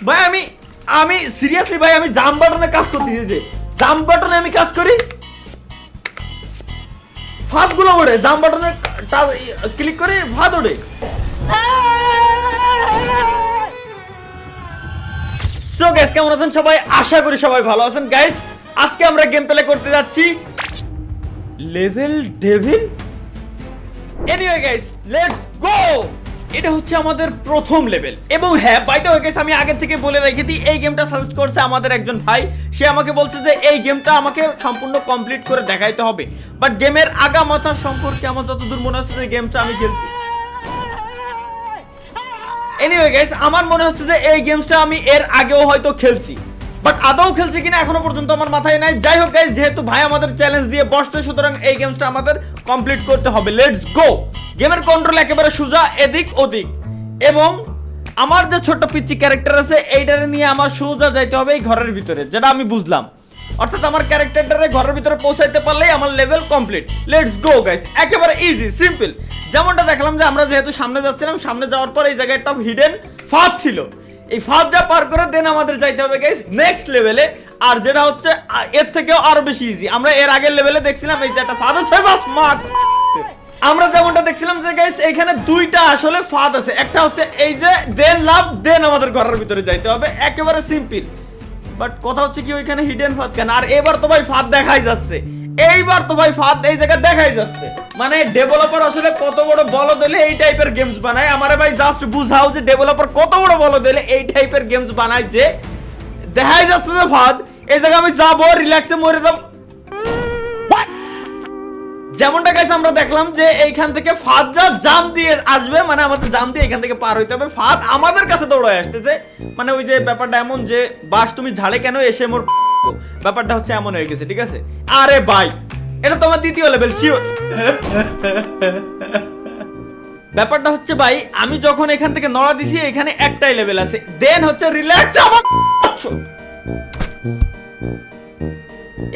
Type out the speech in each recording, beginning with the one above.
ভাই আমি সিরিয়াসলি ভাই আমি জাম্প বাটনে কাজ করতেছি, যে জাম্প বাটনে আমি কাজ করি ফাঁদ গুলো ওড়ে, জাম্প বাটনে ক্লিক করে ফাঁদ ওড়ে। সো গাইস কেমন আছেন সবাই? আশা করি সবাই ভালো আছেন। গাইস আজকে আমরা গেম প্লে করতে যাচ্ছি level devil. Anyway guys let's go. এটা হচ্ছে আমাদের প্রথম লেভেল, এবং হ্যাঁ বাই দ্য ওয়ে গাইস আমি আগে থেকে বলে রেখে দিই, এই গেমটা সাজেস্ট করছে আমাদের একজন ভাই। সে আমাকে বলছে যে এই গেমটা আমাকে সম্পূর্ণ কমপ্লিট করে দেখাইতে হবে, বাট গেমের আগামাথা সম্পর্কে আমার যতদূর মনে হচ্ছে যে গেমটা আমি খেলছি। এনিওয়ে গাইস আমার মনে হচ্ছে যে এই গেমটা আমি এর আগেও হয়তো খেলছি, বাট আদৌ খেলছি কিনা এখনো পর্যন্ত আমার মাথায় নাই। যাই হোক গাইস, যেহেতু ভাই আমাদের চ্যালেঞ্জ দিয়ে বসছে, সুতরাং এই গেমটা আমাদের কমপ্লিট করতে হবে। Let's go. গেমের কন্ট্রোল একেবারে সোজা, এদিক ওদিক, এবং আমার যে ছোট্ট পিচ্চি ক্যারেক্টার আছে এইটারে নিয়ে আমার সোজা যাইতে হবে এই ঘরের ভিতরে, যেটা আমি বুঝলাম। অর্থাৎ আমার ক্যারেক্টারটারে ঘরের ভিতরে পৌঁছাইতে পারলেই আমার level complete. Let's go guys, একেবারে ইজি সিম্পল। যেমনটা দেখলাম যে আমরা যেহেতু সামনে যাচ্ছিলাম, সামনে যাওয়ার পর এই জায়গায় একটা হিডেন ফাঁদ ছিল, এই ফাঁদটা পার করে দেন আমাদের যাইতে হবে গাইস নেক্সট লেভেলে। আর যেটা হচ্ছে এর থেকেও আরো বেশি ইজি। আমরা এর আগের লেভেলে দেখছিলাম এই যে একটা ফাঁদ আছে, আমরা যেমনটা দেখছিলাম যে গাইস এখানে দুইটা আসলে ফাঁদ আছে। একটা হচ্ছে এই যে দেন লাভ, দেন আমাদের ঘরের ভিতরে যাইতে হবে, একেবারে সিম্পল। বাট কথা হচ্ছে কি ওইখানে হিডেন ফাঁদ কেন? আর এবার তো ভাই ফাঁদ দেখাই যাচ্ছে, এইবার তো ভাই ফাঁদ এই জায়গায় দেখাই যাচ্ছে। মানে ডেভেলপার আসলে কত বড় বলদ হলে এই টাইপের গেমস বানায়। আমারে ভাই জাস্ট বুঝাও যে ডেভেলপার কত বড় বলদ হলে এই টাইপের গেমস বানায়, যে দেখাই যাচ্ছে যে ফাঁদ এই জায়গায় আমি যাবো রিল্যাক্সে মরে যাব। যেমনটা গাইস আমরা দেখলাম যে এইখান থেকে ফাঁদ যা জাম দিয়ে আসবে, মানে আমাদের জাম দিয়ে এখান থেকে পার হইতে হবে, ফাঁদ আমাদের কাছে দৌড়ায় আসতেছে। মানে ওই যে ব্যাপারটা এমন যে বাস তুমি ঝাড়ে কেন এসে মোর, ব্যাপারটা হচ্ছে এমন হয়ে গেছে, ঠিক আছে? আরে ভাই এটা তোমার দ্বিতীয় লেভেল শিওর। ব্যাপারটা হচ্ছে ভাই আমি যখন এখান থেকে নড়া দিছি এখানে একটাই লেভেল আছে, দেন হচ্ছে রিল্যাক্স আবার।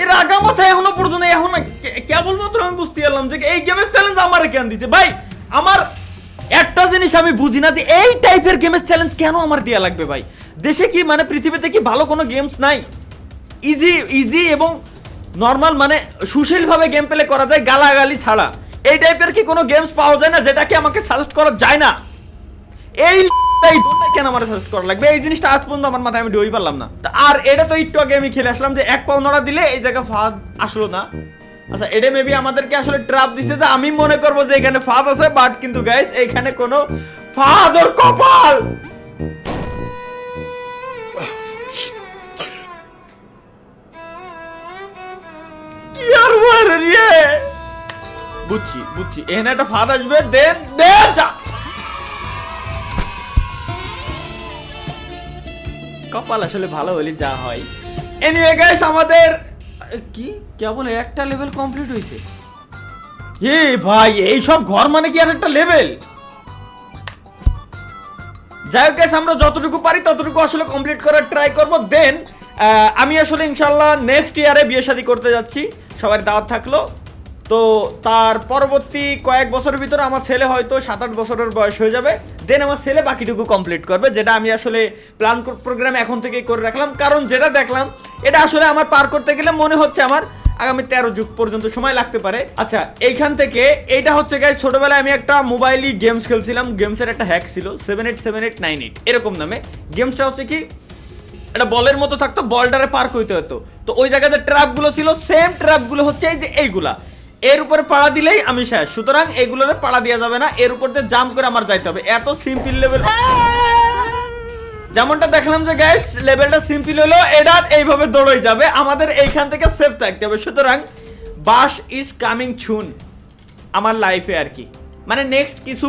এর আগা মাথায় এখনো পর্যন্ত এখন কেবলমাত্র আমি বুঝতে পারলাম যে এই গেমের চ্যালেঞ্জ আমার কেন দিচ্ছে। ভাই আমার একটা জিনিস আমি বুঝি না যে এই টাইপের গেমের চ্যালেঞ্জ কেন আমার দেয়া লাগবে ভাই। দেশে কি মানে পৃথিবীতে কি ভালো কোনো গেমস নাই? ইজি এবং নর্মাল মানে সুশীলভাবে গেম প্লে করা যায় গালাগালি ছাড়া। এই টাইপের কি কোনো গেমস পাওয়া যায় না যেটাকে আমাকে সাজেস্ট করা যায় না? এই কেন আমার সাজেস্ট করা লাগবে? এই জিনিসটা আজ পর্যন্ত আমার মাথায় আমি ঢুই পারলাম না। আর এটা তো একটু আগে আমি খেলে আসলাম যে এক পাও নড়া দিলে এই জায়গা ফাঁদ আসলো না। আচ্ছা এটা মেবি আমাদেরকে আসলে ট্র্যাপ দিছে, যে আমি মনে করবো যে এখানে ফাঁদ আছে, বাট কিন্তু গাইস এখানে কোনো ফাঁদ ওর কপাল। কি আর বলে রে, বুঝছি এখানে একটা ফাঁদ আসবে, দেন যা কপাল আসলে ভালো হলে যা হয়। এনিওয়ে গাইস আমাদের কি কেবল একটা লেভেল কমপ্লিট হয়েছে। এ ভাই এই সব ঘর মানে কি আর একটা লেভেল? যাই হোক গাইস আমরা যতটুকু পারি ততটুকু আসলে কমপ্লিট করার ট্রাই করব। দেন আমি আসলে ইনশাআল্লাহ নেক্সট ইয়ারে বিয়ে শাদী করতে যাচ্ছি, সবার দাওয়াত থাকলো। তো তার পরবর্তী কয়েক বছরের ভিতরে আমার ছেলে হয়তো 7-8 বছরের বয়স হয়ে যাবে, দেন আমার ছেলে বাকিটুকু কমপ্লিট করবে, যেটা আমি আসলে প্ল্যান প্রোগ্রাম এখন থেকেই করে রাখলাম। কারণ যেটা দেখলাম এটা আসলে আমার পার করতে গেলে মনে হচ্ছে আমার আগামী 13 যুগ পর্যন্ত সময় লাগতে পারে। আচ্ছা এইখান থেকে এইটা হচ্ছে গাইস ছোটবেলায় আমি একটা মোবাইলই গেমস খেলছিলাম, গেমসের একটা হ্যাক ছিল 787898 এরকম নামে। গেমসটা হচ্ছে কি এটা বলের মতো থাকতো, বলটারে পার করতে হতো। তো ওই জায়গাতে ট্র্যাপগুলো ছিল, সেম ট্র্যাপগুলো হচ্ছে এই যে এইগুলা, এর উপরে পাড়া দিলেই আমি শেষ। সুতরাং এগুলোরে পাড়া দেওয়া যাবে না, এর উপর দিয়ে জাম্প করে আমার যাইতে হবে। এত সিম্পল লেভেল। যেমনটা দেখলাম যে গাইস লেভেলটা সিম্পল হলো, এটা এইভাবে দৌড়ই যাবে, আমাদের এইখান থেকে সেফ থাকতে হবে। সুতরাং বাস ইজ কামিং সুন আমার লাইফে আর কি, মানে নেক্সট কিছু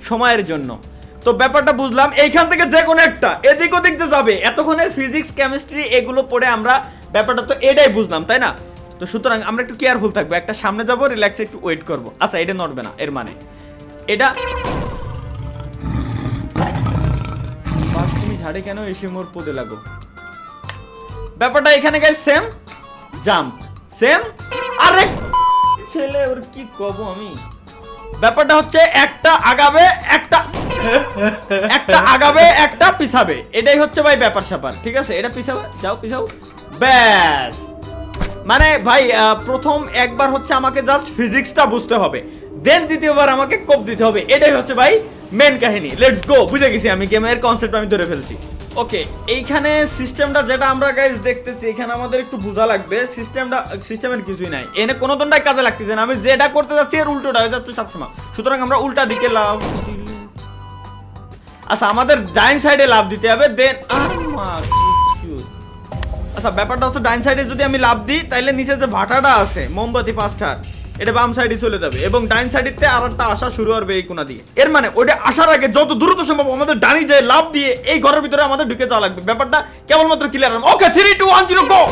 সময়ের জন্য। তো ব্যাপারটা বুঝলাম, এইখান থেকে যে কোনো একটা এদিক ওদিক যে যাবে, এতক্ষণের ফিজিক্স কেমিস্ট্রি এগুলো পড়ে আমরা ব্যাপারটা তো এটাই বুঝলাম, তাই না? তো সুতরাং আমরা একটু কেয়ারফুল থাকবো, একটা সামনে যাবো রিল্যাক্সে একটু ওয়েট করবো। আচ্ছা এটা নড়বে না, এর মানে এটা তুমি ঝাড়ে কেন এসে মোর পদে লাগো, ব্যাপারটা এখানে গাইস সেম জাম্প সেম। আরে ছেলে ওর কি কব আমি, ব্যাপারটা হচ্ছে একটা আগাবে একটা আগাবে একটা পিছাবে, এটাই হচ্ছে ভাই ব্যাপার স্যাপার, ঠিক আছে? এটা পিছাবে, যাও পিছাও, ব্যাস। মানে ভাই প্রথম একবার হচ্ছে আমাকে জাস্ট ফিজিক্সটা বুঝতে হবে, দেন দ্বিতীয়বার আমাকে কোপ দিতে হবে, এটাই হচ্ছে ভাই মেন কাহিনী। লেটস গো, বুঝে গেছি আমি, গেমের কনসেপ্ট আমি ধরে ফেলছি। ওকে, এইখানে সিস্টেমটা যেটা আমরা গাইস দেখতেছি, এখানে আমাদের একটু বোঝা লাগবে। সিস্টেমের কিছুই নাই, এনে কোনো দণ্ডাই কাজে লাগতেছে না, আমি যেটা করতে যাচ্ছি এর উল্টোটা হয়ে যাচ্ছে সবসময়, সুতরাং আমরা উল্টা দিকে লাভ। আচ্ছা, আমাদের ডাইন সাইডে লাভ দিতে হবে, দেন আচ্ছা ব্যাপারটা হচ্ছে ডাইন সাইডে যদি আমি লাভ দিই তাহলে নিচে যে ভাটাটা আছে মোমবাতি 5টার, এটা বাম সাইডে চলে যাবে এবং ডাইন সাইডেতে আরেকটা আসা শুরু হবে এই কোণা দিয়ে। এর মানে ওইটা আসার আগে যত দ্রুত সম্ভব আমাদের ডানি যে লাভ দিয়ে এই ঘরের ভিতরে আমাদের ঢুকে যাওয়া লাগবে। ব্যাপারটা কেবলমাত্র ক্লিয়ার হবে। ওকে 3 2 1 0 গো।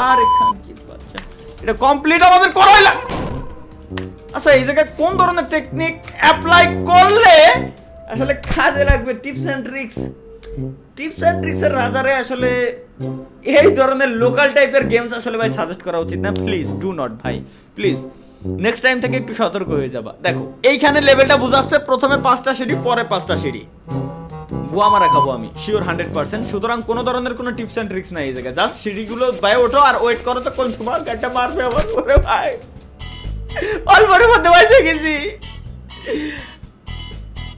আরে খান কি বাচ্চা, এটা কমপ্লিট আমাদের করাই লাগবে। আচ্ছা, এই জায়গায় কোন ধরনের টেকনিক অ্যাপ্লাই করলে আসলে কাজে লাগবে? টিপস এন্ড ট্রিক্স এর রাজারে আসলে এই ধরনের লোকাল টাইপের গেমস আসলে ভাই সাজেস্ট করা উচিত না। প্লিজ ডু নট ভাই, প্লিজ নেক্সট টাইম থেকে একটু সতর্ক হয়ে যাবা। দেখো এইখানে লেভেলটা বোঝাচ্ছে, প্রথমে 5টা সিঁড়ি, পরে 5টা সিঁড়ি। বুয়া মারা খাবো আমি শিওর 100%। সুতরাং কোনো ধরনের কোনো টিপস এন্ড ট্রিক্স নাই এই জায়গায়, জাস্ট সিঁড়িগুলো বাইরে ওঠো আর ওয়েট করো তো কোন সময় গাড়িটা মারবে আমার করে ভাই। অল্পের মধ্যে বাইরে গেছি।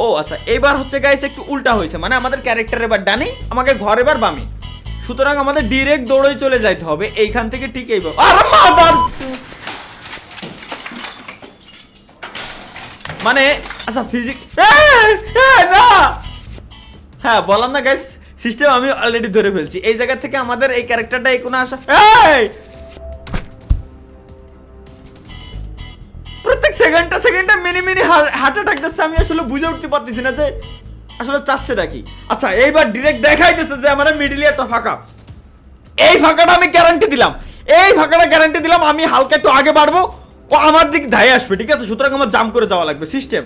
ও আচ্ছা, এইবার হচ্ছে গাইস একটু উল্টা হয়েছে, মানে আমাদের ক্যারেক্টার এবার ডানে, আমাকে ঘর এবার বামে, সুতরাং আমাদের ডিরেক্ট দৌড়ে চলে যাইতে হবে এইখান থেকে ঠিক এইবার। আরে মাদার, মানে আচ্ছা ফিজিক্স না, হ্যাঁ বললাম না গাইস, সিস্টেম আমি অলরেডি ধরে ফেলছি। এই জায়গা থেকে আমাদের এই ক্যারেক্টারটা এই কোণে আসা, প্রত্যেক সেকেন্ডে মিনি হার্ট অ্যাটাক দিচ্ছে, আমি আসলে বুঝে উঠতে পারতেছি না যে আসলে চাচ্ছেটা কি। আচ্ছা এইবার ডিরেক্ট দেখাইতেছে যে আমার মিডলে একটা ফাঁকা, এই ফাঁকাটা আমি গ্যারান্টি দিলাম, আমি হালকা একটু আগে বাড়বো, ও আমার দিক ধায়ে আসবে, ঠিক আছে? সুতরাং আমার জাম্প করে যাওয়া লাগবে। সিস্টেম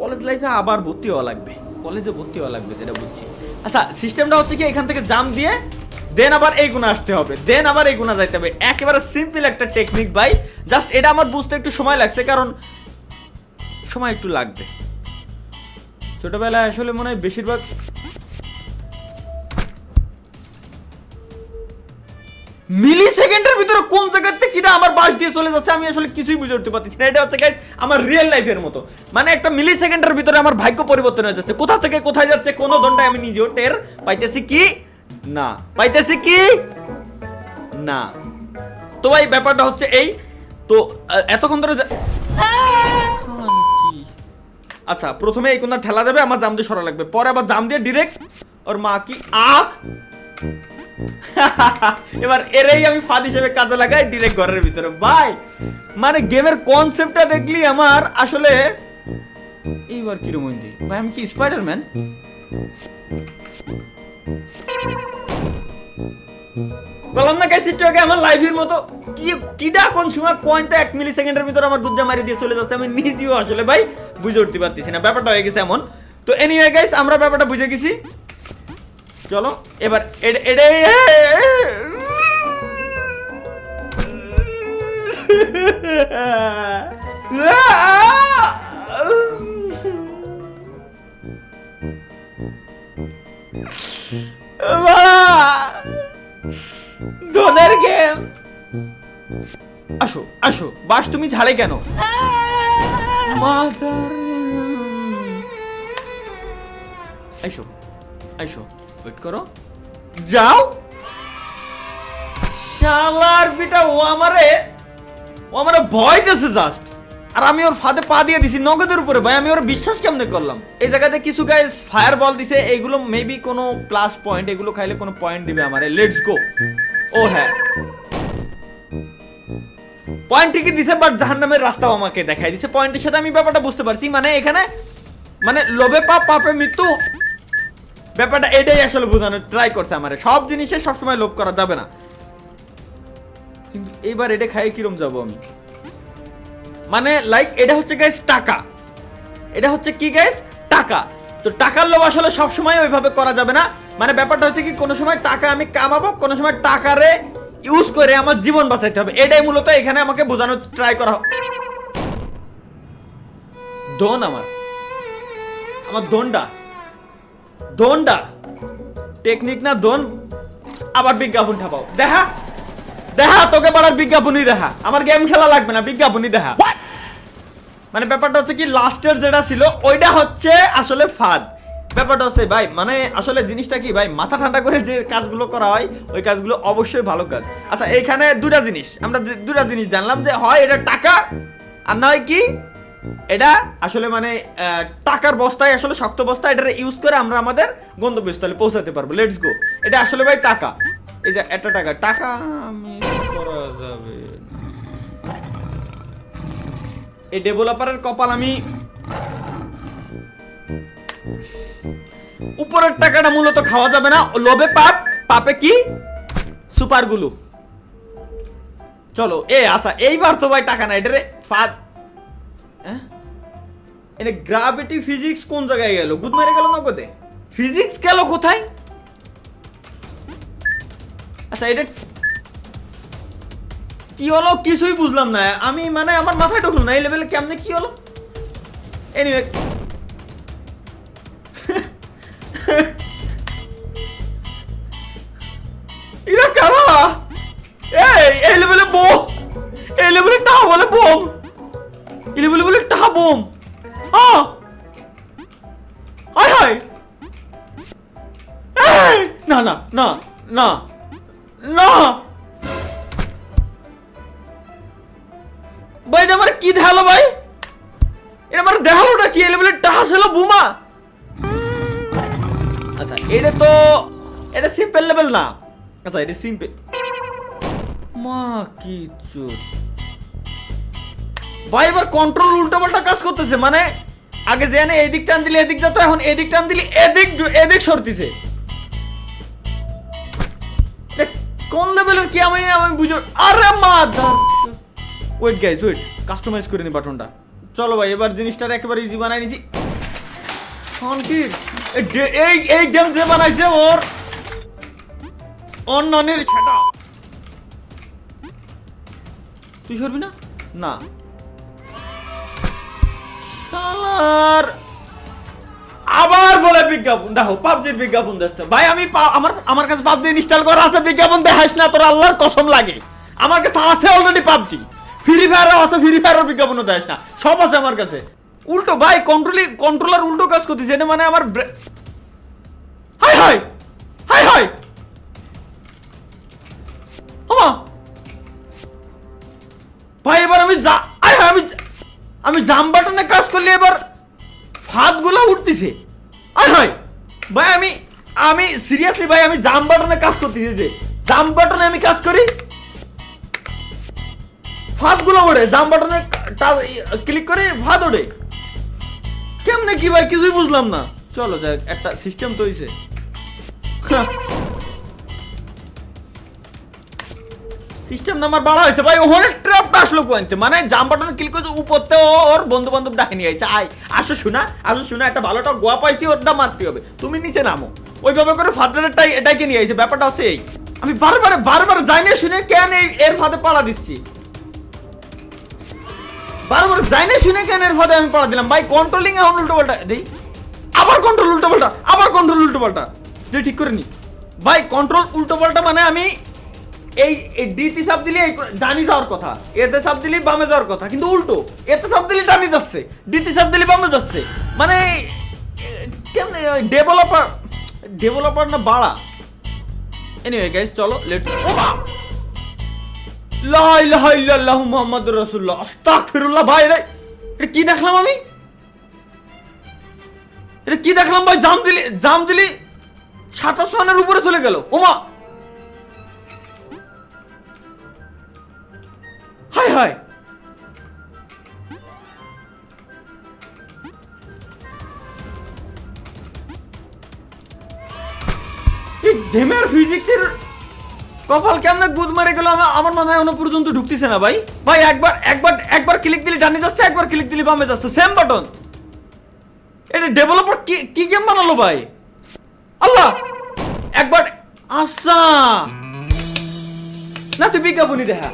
কলেজ লাইফে আবার ভর্তি হওয়া লাগবে, কলেজে ভর্তি হওয়া লাগবে যেটা বুঝছি। আচ্ছা সিস্টেমটা হচ্ছে কি, এখান থেকে জাম্প দিয়ে দেন আবার এই গুণা আসতে হবে, দেন আবার এই গুণা যাইতে হবে। একেবারে সিম্পল একটা টেকনিক ভাই, জাস্ট এটা আমার বুঝতে একটু সময় লাগছে, কারণ সময় একটু লাগবে। ছোটবেলায় আসলে মনে হয় বেশিরভাগ মিলি সেকেন্ডের ভিতরে কোন জায়গাতে কিনা আমার বাস দিয়ে চলে যাচ্ছে আমি আসলে কিছুই বুঝে উঠতে পারছি না। এটা হচ্ছে গাইস আমার রিয়েল লাইফের মতো, মানে একটা মিলি সেকেন্ডের ভিতরে আমার ভাগ্য পরিবর্তন হয়ে যাচ্ছে, কোথা থেকে কোথায় যাচ্ছে কোনো দণ্ডায় আমি নিজেও টের পাইতেছি কি না, তো ভাই ব্যাপারটা হচ্ছে এই। তো এতক্ষণ ধরে আচ্ছা প্রথমে এই কোনটা ঠেলা দেবে, আমার জাম দিয়ে সরা লাগবে, পরে আবার জাম দিয়ে ডিরেক্ট ওর মা কি আখ এবার এরই আমি ফাঁদ হিসেবে কাজে লাগাই ডিরেক্ট ঘরের ভিতরে। ভাই মানে গেমের কনসেপ্টটা দেখলি আমার আসলে এইবার কিরকম হইনি ভাই, আমি কি স্পাইডারম্যান? বললাম না গাইস একটু আগে আমার লাইফের মতো কিডা কোন সময় কয়েনটা 1 মিলি সেকেন্ডের ভিতরে আমার গুজ্জা মারি দিয়ে চলে যাচ্ছে, আমি নিজেও আসলে ভাই বুঝে উঠতে পারতেছি না, ব্যাপারটা হয়ে গেছে এমন। তো এনিওয়ে গাইস আমরা ব্যাপারটা বুঝে গেছি, চলো এবার ধনের গেম। আসো আসো বাস, তুমি ঝাড়ে কেন? আইসো আইসো, ওয়েট করো, যাও। শালার বিটা ও আমারে ভয় দিয়েছে জাস্ট, আর আমি ওর ফাঁদে পা দিয়ে দিছি নগদের উপরে। ভাই আমি ওর বিশ্বাস কেমনে করলাম? এই জায়গাতে কিছু গাইস ফায়ার বল দিছে, এইগুলো মেবি কোনো প্লাস পয়েন্ট, এগুলো খাইলে কোনো পয়েন্ট দিবে আমারে। Let's go. ও হ্যাঁ পয়েন্ট ঠিকই দিছে, বাট জাহান্নামের রাস্তাও আমাকে দেখাই দিছে। পয়েন্টের সাথে আমি ব্যাপারটা বুঝতে পারছি, মানে এখানে মানে লোভে পাপ পাপে মৃত্যু, ব্যাপারটা এটাই আসলে বোঝানোর ট্রাই করছে আমারে। সব জিনিসে সবসময় লোভ করা যাবে না, কিন্তু এইবার এটা খাই কিরম যাবো আমি, মানে লাইক এটা হচ্ছে গাইস টাকা, এটা হচ্ছে কি গাইস টাকা। তো টাকার লোভ আসলে সবসময় ওইভাবে করা যাবে না, মানে ব্যাপারটা হচ্ছে কি কোনো সময় টাকা আমি কামাবো, কোনো সময় টাকারে ইউজ করে আমার জীবন বাঁচাইতে হবে, এটাই মূলত এখানে আমাকে বোঝানোর ট্রাই করা। দোন আমার দোনটা টেকনিক না দোন, আবার বিজ্ঞাপন ঠাপাও। দেখা তোকে পাড়ার বিজ্ঞাপনই দেখা, আমার গেম খেলা লাগবে না, বিজ্ঞাপনই দেখা। মানে ব্যাপারটা হচ্ছে কি, লাস্টের যেটা ছিল ওইটা হচ্ছে আসলে ফাঁদ। ব্যাপারটা হচ্ছে ভাই, মানে আসলে জিনিসটা কি ভাই, মাথা ঠান্ডা করে যে কাজগুলো করা হয় ওই কাজগুলো অবশ্যই ভালো কাজ। আচ্ছা এইখানে আমরা দুটা জিনিস জানলাম, যে হয় এটা টাকা, আর নয় কি এটা আসলে মানে টাকার বস্তায়, আসলে শক্ত বস্তা, এটা ইউজ করে আমরা আমাদের গন্তব্যস্থলে পৌঁছাতে পারবো। Let's go. এটা আসলে ভাই টাকা, এই যে একটা টাকা আমি করা যাবে। এই ডেভেলপারের কপাল, আমি উপরের টাকাটা মূলত খাওয়া যাবে না, লোভে পাপে কি সুপার গুলো। চলো আচ্ছা এইবার তো ভাই টাকা না, এটারে ফাঁদ। এটা গ্রাভিটি ফিজিক্স কোন জায়গায় গেল? গুদ মেরে গেল না কোথায়? ফিজিক্স গেল কোথায়? আচ্ছা এটা কি হলো কিছুই বুঝলাম না আমি, মানে আমার মাথায় ঢুকলো না এই লেভেলে কেমনে কি হলো। এনিওয়ে এরা কারা? এই লেভেলে বোম, এই লেভেলে টাহা বলে বোম, এই লেভেলে বলে টাহা বোম। হায় না না না না না ভাই, এটা আমার কি দেখালো ভাই? এটা আমার দেখালোটা কি? লেভেলে টাহা ছিল বোমা। আচ্ছা এটা সিম্পল লেভেল না। আচ্ছা এটা সিম্পল মা কি চুত ভাই, এবার কন্ট্রোল উল্টোপাল্টা কাজ করতেছে। মানে আগে যে এই দিক টান দিলে এদিক যেত, এখন এদিক টান দিলে এদিক সরতেছে। কোন লেভেলের কি আমি বুঝো। আরে mother, wait guys wait, customise করে নি বাটনটা। চলো ভাই এবার জিনিসটা একেবারে ইজি বানাই নিছি। এই গেম যে বানাইছে ওর অন্যানের সেটা তুই সরবি না না শালার। আবার বলে বিজ্ঞাপন দেখো, পাবজির বিজ্ঞাপন দিচ্ছে ভাই। আমি আমার কাছে পাবজি ইনস্টল করা আছে, বিজ্ঞাপন দেখাইস না, তোর আল্লাহর কসম লাগে। আমার কাছে আছে অলরেডি পাবজি, ফ্রি ফায়ারও আছে, ফ্রি ফায়ারের বিজ্ঞাপনও দেখাইস না, সব আছে আমার কাছে। উল্টো ভাই কন্ট্রোলার উল্টো কাজ করতেছে, এটা মানে আমার হাই হাই হাই হাই ভাই। এবার আমি জাম বাটনে কাজ করলে এবার ফাঁদ গুলা উঠতেছে। আয় হাই ভাই, আমি সিরিয়াসলি ভাই, আমি জাম বাটনে কাজ করতেছি, যে জাম বাটনে আমি কাজ করি ফাঁদ গুলো ওঠে, জাম বাটনে ক্লিক করে ফাঁদ ওঠে। কেমনে কি ভাই কিছুই বুঝলাম না। চলো যাক, একটা সিস্টেম তো হইছে। সিস্টেম নাম্বার বাড়া হয়েছে ভাই। ওখানে ট্র্যাপটা আসলো কোয়ান্তে, মানে জাম বাটনে ক্লিক করে উপরতে ওর বন্ধু বান্ধব ডাকে নিয়ে আইছে। আসো শোনা একটা ভালোটা গোয়া পাইছি, ওটা মারতে হবে, তুমি নিচে নামো। ওইভাবে করে ফাদারটাই এটাকে নিয়ে আইছে। ব্যাপারটা হচ্ছে এই, আমি বারবার জানি শুনে কেন এর ফাঁদে পাড়া দিচ্ছি, বারবার জানি শুনে কেন এর ফাঁদে আমি পাড়া দিলাম ভাই। কন্ট্রোলিং এখন উল্টো পাল্টা দেই, আবার কন্ট্রোল উল্টো পাল্টা তুই ঠিক করে নি ভাই। কন্ট্রোল উল্টো পাল্টা মানে আমি এই ডিতে চাপ দিলে ডানি যাওয়ার কথা, এতে চাপ দিলে বামে যাওয়ার কথা, কিন্তু উল্টো। এতে চাপ দিলে ডানি যাচ্ছে, ডিতে চাপ দিলে বামে যাচ্ছে। মানে কেমনে ডেভেলপার না বাড়া। এনিওয়ে গাইস চলো লেটস লা ইলাহা ইল্লাল্লাহু মুহাম্মাদুর রাসূলুল্লাহ আস্তাগফিরুল্লাহ। ভাই রে এটা কি দেখলাম আমি? এটা কি দেখলাম ভাই? জাম দিলি 27 রানের উপরে চলে গেল। ওমা হাই হাই, এই গেমের ফিজিক্সের কপাল কেমনে গুদ মারে গেল আমার মাথায় এখনো পর্যন্ত ঢুকতেছে না ভাই। ভাই একবার ক্লিক দিলে ডানে যাচ্ছে, একবার ক্লিক দিলে বামে যাচ্ছে, সেম বাটন। এটা ডেভেলপার কি গেম বানালো ভাই? আল্লাহ একবার আচ্ছা না তুই বিজ্ঞাপনই দেখা।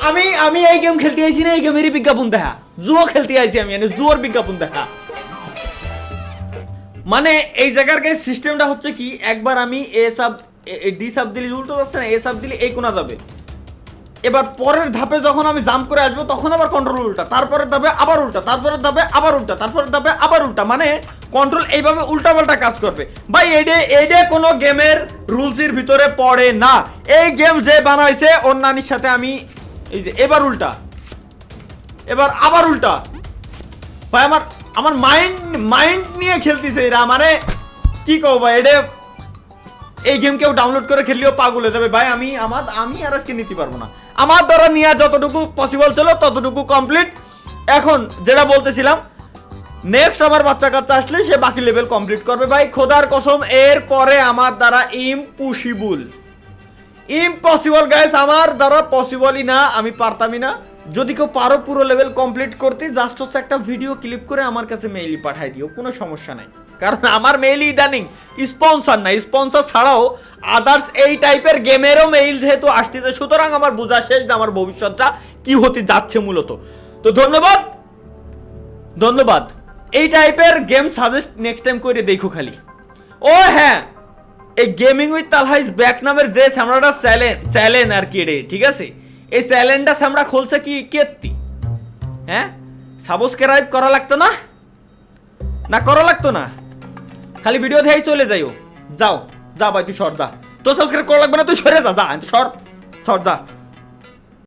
আমি আমি এই গেম খেলতে আইছি না, এই গেমেরই বিজ্ঞাপন দেখা। জুয়ো খেলতে আইছি আমি, মানে জুয়োর বিজ্ঞাপন দেখা। মানে এই জায়গার গাইস সিস্টেমটা হচ্ছে কি, একবার আমি এ সাব ডি সাব দিলে উল্টো যাচ্ছে না, এ সাব দিলে এই কোনা যাবে। এবার পরের ধাপে যখন আমি জাম্প করে আসবো তখন আবার কন্ট্রোল উল্টা, তারপরের ধাপে আবার উল্টা, তারপরের ধাপে আবার উল্টা, তারপরের ধাপে আবার উল্টা, মানে কন্ট্রোল এইভাবে উল্টা পাল্টা কাজ করবে ভাই। এইডে কোনো গেমের রুলসের ভিতরে পড়ে না। এই গেম যে বানাইছে ওর নানির সাথে আমি এই যে এবার উল্টা, এবার আবার উল্টা ভাই। আমার মাইন্ড নিয়ে খেলতেছে এরা, মানে কি কও ভাই, এটা এই গেম কেউ ডাউনলোড করে খেললেও পাগল হয়ে যাবে ভাই। আমি আর আজকে নিতে পারবো না। আমার দ্বারা নিয়ে যতটুকু পসিবল ছিল ততটুকু কমপ্লিট। এখন যেটা বলতেছিলাম, নেক্সট আমার বাচ্চা কাচ্চা আসলে সে বাকি লেভেল কমপ্লিট করবে ভাই, খোদার কসম। এর পরে আমার দ্বারা ইম্পসিবল গাইস, আমার দ্বারা পসিবলই না, আমি পারতামই না। যদি কেউ পারো পুরো লেভেল কমপ্লিট করতে, জাস্ট হচ্ছে একটা ভিডিও ক্লিপ করে আমার কাছে মেইলি পাঠাই দিও, কোনো সমস্যা নাই। কারণ আমার মেইল ইদানিং স্পন্সর না, স্পন্সর ছাড়াও আদার্স এই টাইপের গেমেরও মেইল যেহেতু আসতেছে, সুতরাং আমার বোঝা শেষ যে আমার ভবিষ্যৎটা কি হতে যাচ্ছে মূলত। তো ধন্যবাদ। এই টাইপের গেম সাজেস্ট নেক্সট টাইম করে দেখো খালি। ও হ্যাঁ, এই gaming with Talha is back নামের যে সামরাটা চ্যালেঞ্জ আর কি রে, ঠিক আছে, এই চ্যালেঞ্জটা সামরা খুলছে কি কেত্তি, হ্যাঁ সাবস্ক্রাইব করা লাগতো না করা লাগতো না, খালি ভিডিও দেখেই চলে যাও যা ভাই, তুই সর যা, তো সাবস্ক্রাইব করা লাগবে না, তুই সরে যা, সর যা।